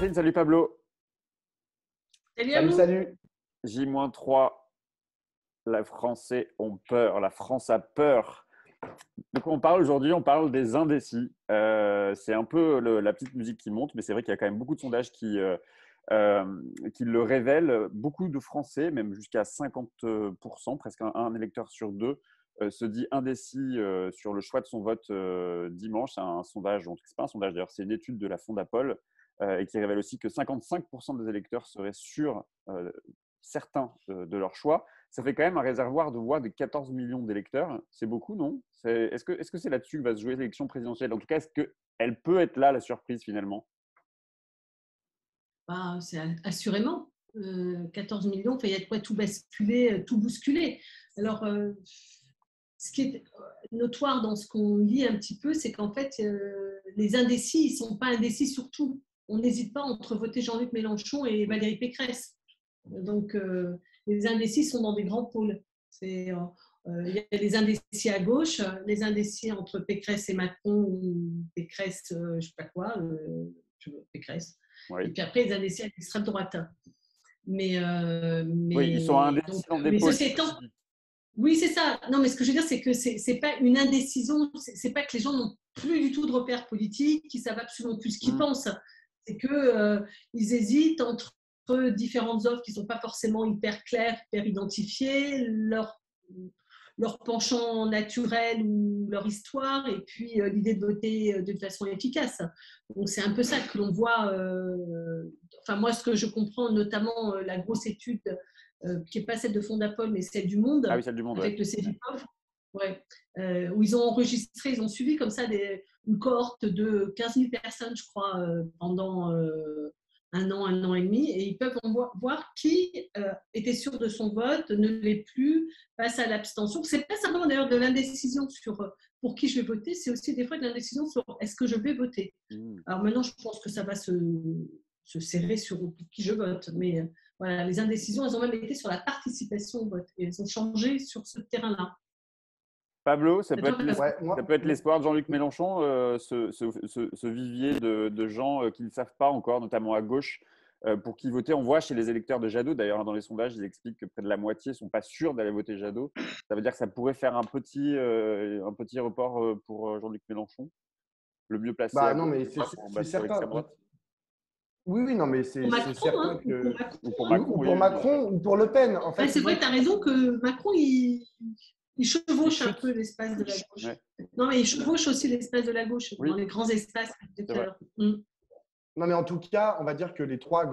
Catherine, salut Pablo. Salut à Salut, vous. salut. J-3, les Français ont peur, la France a peur. De quoi on parle aujourd'hui? On parle des indécis. C'est un peu la petite musique qui monte, mais c'est vrai qu'il y a quand même beaucoup de sondages qui le révèlent. Beaucoup de Français, même jusqu'à 50%, presque un électeur sur deux, se dit indécis sur le choix de son vote dimanche. C'est un sondage, donc c'est pas un sondage d'ailleurs, c'est une étude de la Fondapol et qui révèle aussi que 55% des électeurs seraient sûrs certains de leur choix. Ça fait quand même un réservoir de voix de 14 millions d'électeurs. C'est beaucoup, non? Est-ce que c'est là-dessus que va se jouer l'élection présidentielle? En tout cas, est-ce qu'elle peut être là, la surprise, finalement? C'est assurément 14 millions, il y a de quoi tout basculer, tout bousculer. Alors, ce qui est notoire dans ce qu'on lit un petit peu, c'est qu'en fait, les indécis, ils ne sont pas indécis sur tout. On n'hésite pas entre voter Jean-Luc Mélenchon et Valérie Pécresse. Donc, les indécis sont dans des grands pôles. Il y a les indécis à gauche, les indécis entre Pécresse et Macron, ou Pécresse, je ne sais pas quoi, Pécresse. Oui. Et puis après, les indécis à l'extrême droite. Oui, ils sont indécis dans des pôles. Ceci étant, oui, c'est ça. Non, mais ce que je veux dire, c'est que c'est pas une indécision. C'est pas que les gens n'ont plus du tout de repères politiques, qu'ils savent absolument plus ce qu'ils pensent. C'est que ils hésitent entre différentes offres qui sont pas forcément hyper claires, hyper identifiées, leur penchant naturel ou leur histoire, et puis l'idée de voter de façon efficace. Donc c'est un peu ça que l'on voit. Enfin moi, ce que je comprends, notamment la grosse étude qui n'est pas celle de Fondapol, mais celle du Monde, Ah oui, celle du Monde, avec ouais. le Cevipof, où ils ont enregistré, ils ont suivi comme ça une cohorte de 15 000 personnes, je crois, pendant un an et demi, et ils peuvent voir qui était sûr de son vote, ne l'est plus, face à l'abstention. Ce n'est pas simplement d'ailleurs de l'indécision sur pour qui je vais voter, c'est aussi des fois de l'indécision sur est-ce que je vais voter. Alors maintenant, je pense que ça va se serrer sur pour qui je vote, mais voilà, les indécisions, elles ont même été sur la participation au vote, et elles ont changé sur ce terrain-là. Pablo, ça peut être Ouais, l'espoir de Jean-Luc Mélenchon, ce vivier de gens qui ne savent pas encore, notamment à gauche, pour qui voter. On voit chez les électeurs de Jadot, d'ailleurs, dans les sondages, ils expliquent que près de la moitié ne sont pas sûrs d'aller voter Jadot. Ça veut dire que ça pourrait faire un petit report pour Jean-Luc Mélenchon, le mieux placé à non, gauche mais pour c'est battre l'extrême certain. droite. Oui, oui, non, mais Pour c'est Macron, certain hein, que. Ou pour Macron, Ou oui. pour Macron, ou pour Le Pen. En fait, c'est vrai, tu as raison que Macron, il chevauche un chute. peu l'espace de la gauche. Ouais. Non, mais il chevauche aussi l'espace de la gauche, Oui. dans les grands espaces. Non, mais en tout cas, on va dire que les trois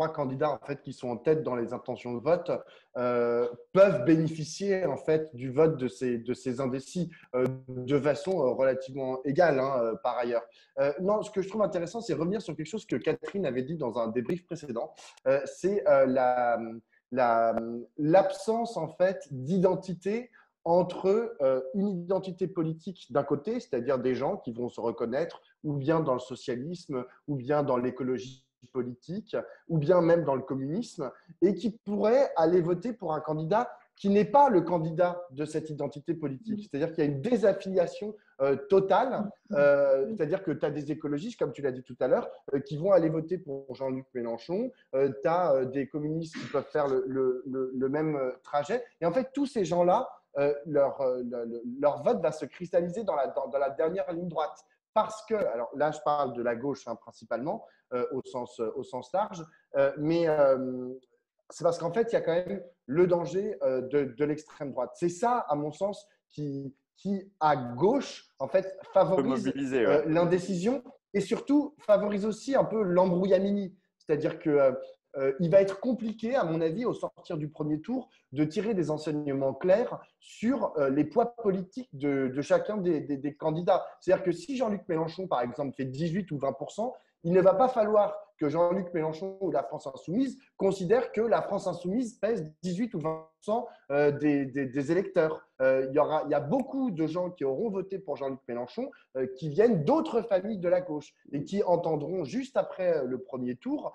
candidats en fait qui sont en tête dans les intentions de vote peuvent bénéficier en fait du vote de ces indécis de façon relativement égale par ailleurs. Non, ce que je trouve intéressant, c'est revenir sur quelque chose que Catherine avait dit dans un débrief précédent. C'est l'absence en fait d'identité entre une identité politique d'un côté, c'est-à-dire des gens qui vont se reconnaître ou bien dans le socialisme, ou bien dans l'écologie politique, ou bien même dans le communisme, et qui pourraient aller voter pour un candidat qui n'est pas le candidat de cette identité politique. C'est-à-dire qu'il y a une désaffiliation totale, c'est-à-dire que tu as des écologistes, comme tu l'as dit tout à l'heure, qui vont aller voter pour Jean-Luc Mélenchon, tu as des communistes qui peuvent faire le même trajet, et en fait, tous ces gens-là, leur vote va se cristalliser dans la dernière ligne droite. Parce que, alors là, je parle de la gauche principalement, au sens large, mais c'est parce qu'en fait, il y a quand même le danger de l'extrême droite. C'est ça, à mon sens, qui à gauche, en fait, favorise l'indécision et surtout favorise aussi un peu l'embrouillamini. C'est-à-dire que il va être compliqué, à mon avis, au sortir du premier tour, de tirer des enseignements clairs sur les poids politiques de chacun des candidats. C'est-à-dire que si Jean-Luc Mélenchon, par exemple, fait 18 ou 20%, il ne va pas falloir que Jean-Luc Mélenchon ou la France Insoumise considèrent que la France Insoumise pèse 18 ou 20% des électeurs. Il y a beaucoup de gens qui auront voté pour Jean-Luc Mélenchon qui viennent d'autres familles de la gauche et qui entendront juste après le premier tour,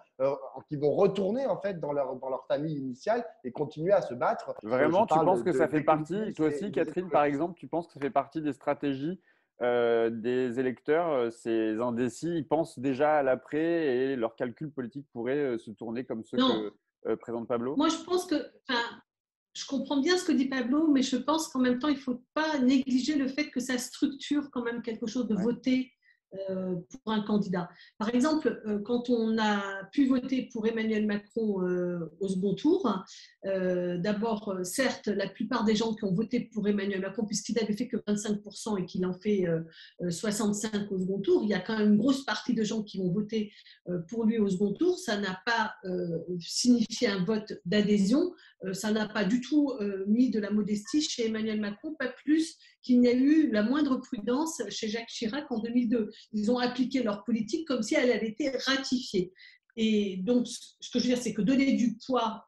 qui vont retourner en fait dans leur famille initiale et continuer à se battre. Vraiment, tu penses que ça fait partie, toi aussi, Catherine, par exemple, tu penses que ça fait partie des stratégies des électeurs, ces indécis, ils pensent déjà à l'après et leurs calculs politiques pourraient se tourner comme ceux Non, que présente Pablo? moi je pense que, enfin, je comprends bien ce que dit Pablo, mais je pense qu'en même temps, il ne faut pas négliger le fait que ça structure quand même quelque chose de Ouais. voter pour un candidat. Par exemple, quand on a pu voter pour Emmanuel Macron au second tour, d'abord, certes, la plupart des gens qui ont voté pour Emmanuel Macron, puisqu'il n'avait fait que 25% et qu'il en fait 65 au second tour, il y a quand même une grosse partie de gens qui ont voté pour lui au second tour. Ça n'a pas signifié un vote d'adhésion, ça n'a pas du tout mis de la modestie chez Emmanuel Macron, pas plus qu'il n'y a eu la moindre prudence chez Jacques Chirac en 2002. Ils ont appliqué leur politique comme si elle avait été ratifiée. Et donc, ce que je veux dire, c'est que donner du poids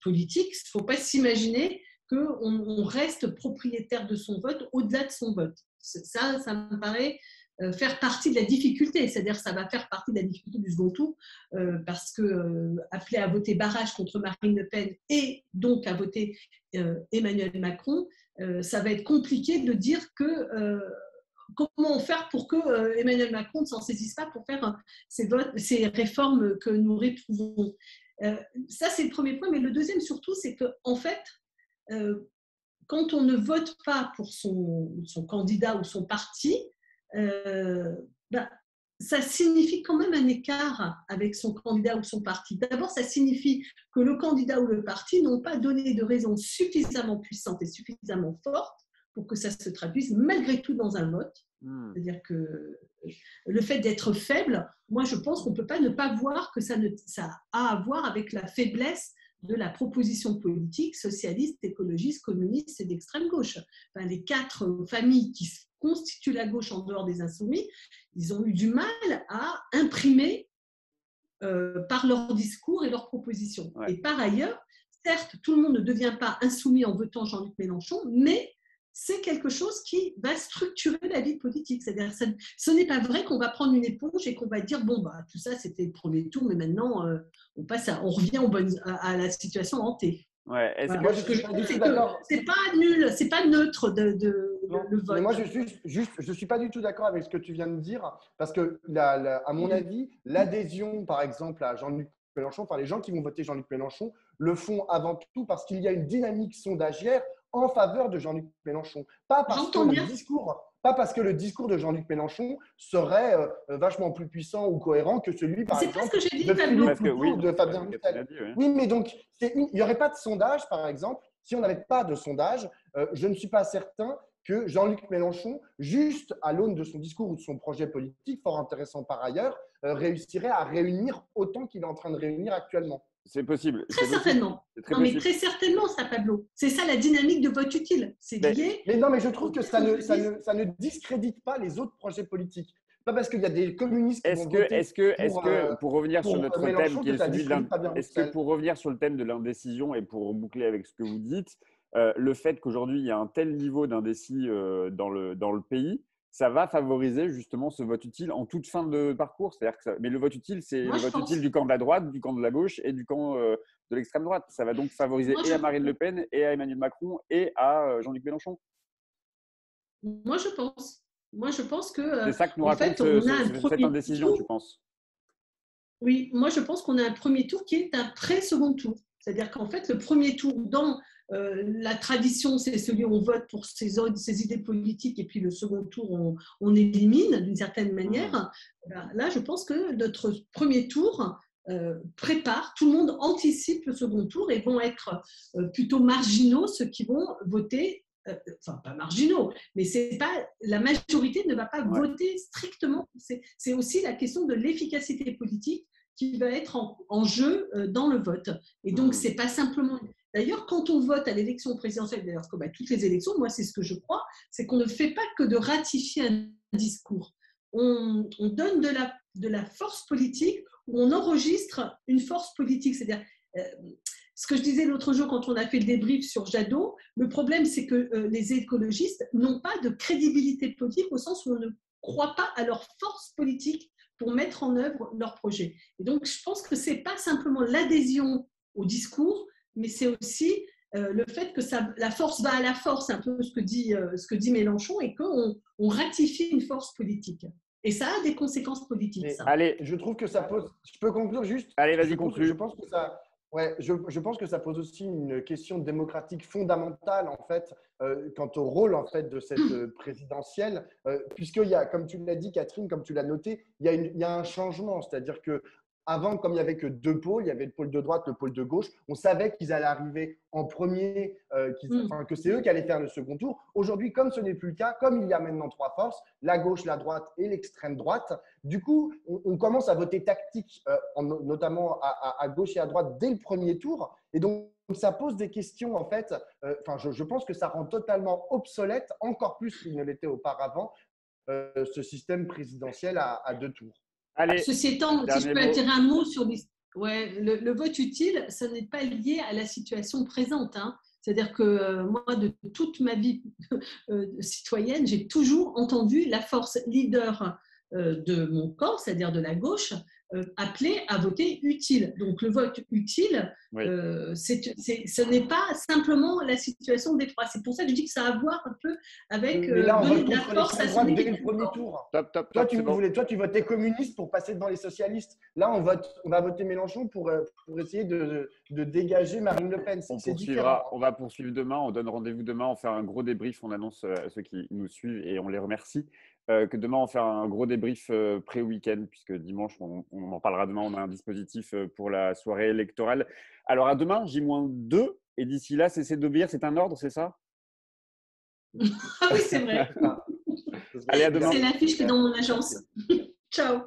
politique, il ne faut pas s'imaginer qu'on reste propriétaire de son vote au-delà de son vote. Ça me paraît faire partie de la difficulté, c'est-à-dire ça va faire partie de la difficulté du second tour, parce que appeler à voter barrage contre Marine Le Pen et donc à voter Emmanuel Macron, ça va être compliqué de dire que comment faire pour que Emmanuel Macron ne s'en saisisse pas pour faire ces réformes que nous réprouvons. Ça, c'est le premier point. Mais le deuxième, surtout, c'est qu'en fait, quand on ne vote pas pour son candidat ou son parti, ben, ça signifie quand même un écart avec son candidat ou son parti. D'abord, ça signifie que le candidat ou le parti n'ont pas donné de raisons suffisamment puissantes et suffisamment fortes pour que ça se traduise malgré tout dans un vote. C'est-à-dire que le fait d'être faible, moi je pense qu'on ne peut pas ne pas voir que ça a à voir avec la faiblesse de la proposition politique socialiste, écologiste, communiste et d'extrême gauche. Enfin, les 4 familles qui constituent la gauche en dehors des insoumis, ils ont eu du mal à imprimer par leur discours et leurs propositions. Ouais. Et par ailleurs, certes, tout le monde ne devient pas insoumis en votant Jean-Luc Mélenchon, mais c'est quelque chose qui va structurer la vie politique. C'est-à-dire, ce n'est pas vrai qu'on va prendre une éponge et qu'on va dire bon, bah, tout ça, c'était le premier tour, mais maintenant, on revient à la situation hantée. Ouais. Voilà. Moi, je suis pas du tout d'accord. C'est pas nul, c'est pas neutre Non, le vote. mais moi, je suis pas du tout d'accord avec ce que tu viens de dire, parce que, à mon avis, l'adhésion, par exemple, à Jean-Luc Mélenchon, enfin, les gens qui vont voter Jean-Luc Mélenchon le font avant tout parce qu'il y a une dynamique sondagière en faveur de Jean-Luc Mélenchon. Pas parce que le discours de Jean-Luc Mélenchon serait vachement plus puissant ou cohérent que celui, par exemple, pas ce que j'ai dit, de Pablo. Philippe de Fabien Roussel. Oui, mais donc, il n'y aurait pas de sondage, par exemple. Si on n'avait pas de sondage, je ne suis pas certain que Jean-Luc Mélenchon, juste à l'aune de son discours ou de son projet politique, fort intéressant par ailleurs, réussirait à réunir autant qu'il est en train de réunir actuellement. C'est possible. Très certainement. Non, mais très certainement, ça, Pablo. C'est ça la dynamique de vote utile. C'est lié. Mais non, mais je trouve que ça ne discrédite pas les autres projets politiques. Pas parce qu'il y a des communistes qui vont voter pour revenir sur notre thème qui est celui de est-ce que pour revenir sur le thème de l'indécision et pour boucler avec ce que vous dites, le fait qu'aujourd'hui il y a un tel niveau d'indécis dans le pays, ça va favoriser justement ce vote utile en toute fin de parcours. C'est-à-dire que mais le vote utile, c'est le vote utile du camp de la droite, du camp de la gauche et du camp de l'extrême droite. Ça va donc favoriser et à Marine Le Pen, et à Emmanuel Macron, et à Jean-Luc Mélenchon. Moi, je pense. Moi, je pense que. C'est ça que nous raconte cette indécision, tu penses? Oui, moi, je pense qu'on a un premier tour qui est un pré-second tour. C'est-à-dire qu'en fait, le premier tour, dans la tradition, c'est celui où on vote pour ses idées politiques, et puis le second tour, on élimine d'une certaine manière. Là, je pense que notre premier tour prépare, tout le monde anticipe le second tour et vont être plutôt marginaux ceux qui vont voter. Enfin, pas marginaux, mais c'est pas, la majorité ne va pas voter strictement. C'est aussi la question de l'efficacité politique qui va être en jeu dans le vote. Et donc, c'est pas simplement. D'ailleurs, quand on vote à l'élection présidentielle, d'ailleurs, comme à toutes les élections, moi, c'est ce que je crois, c'est qu'on ne fait pas que de ratifier un discours. On donne de la force politique, ou on enregistre une force politique. C'est-à-dire. Ce que je disais l'autre jour quand on a fait le débrief sur Jadot, le problème, c'est que les écologistes n'ont pas de crédibilité politique au sens où on ne croit pas à leur force politique pour mettre en œuvre leur projet. Et donc, je pense que ce n'est pas simplement l'adhésion au discours, mais c'est aussi le fait que la force va à la force, un peu ce que dit Mélenchon, et qu'on ratifie une force politique. Et ça a des conséquences politiques, ça. Allez, je trouve que ça pose… Je peux conclure juste? Allez, vas-y, conclue. Je pense que ça pose aussi une question démocratique fondamentale, en fait, quant au rôle, en fait, de cette présidentielle, puisqu'il y a, comme tu l'as dit, Catherine, comme tu l'as noté, il y a un changement. C'est-à-dire que avant, comme il n'y avait que deux pôles, il y avait le pôle de droite, le pôle de gauche, on savait qu'ils allaient arriver en premier, que c'est eux qui allaient faire le second tour. Aujourd'hui, comme ce n'est plus le cas, comme il y a maintenant trois forces, la gauche, la droite et l'extrême droite, du coup, on commence à voter tactique, notamment à gauche et à droite, dès le premier tour. Et donc, ça pose des questions, en fait. Je pense que ça rend totalement obsolète, encore plus qu'il ne l'était auparavant, ce système présidentiel à deux tours. Allez, ceci étant, si je peux attirer un mot sur le vote utile, ça n'est pas lié à la situation présente. Hein. C'est-à-dire que moi, de toute ma vie citoyenne, j'ai toujours entendu la force leader de mon corps, c'est-à-dire de la gauche, appelé à voter utile. Donc le vote utile, oui. Ce n'est pas simplement la situation des trois. C'est pour ça que je dis que ça a à voir un peu avec là, on donner de la force à celui dès le premier tour. Toi, tu votais communiste pour passer devant les socialistes. Là, on va voter Mélenchon pour essayer de dégager Marine Le Pen. On va poursuivre demain. On donne rendez-vous demain. On fait un gros débrief. On annonce à ceux qui nous suivent et on les remercie. Que demain, on va faire un gros débrief pré-week-end, puisque dimanche, on en parlera demain. On a un dispositif pour la soirée électorale. Alors, à demain, J-2. Et d'ici là, cessez d'obéir. C'est un ordre, c'est ça? Ah oui, c'est vrai. Allez, à demain. C'est l'affiche qui est dans mon agence. Ciao.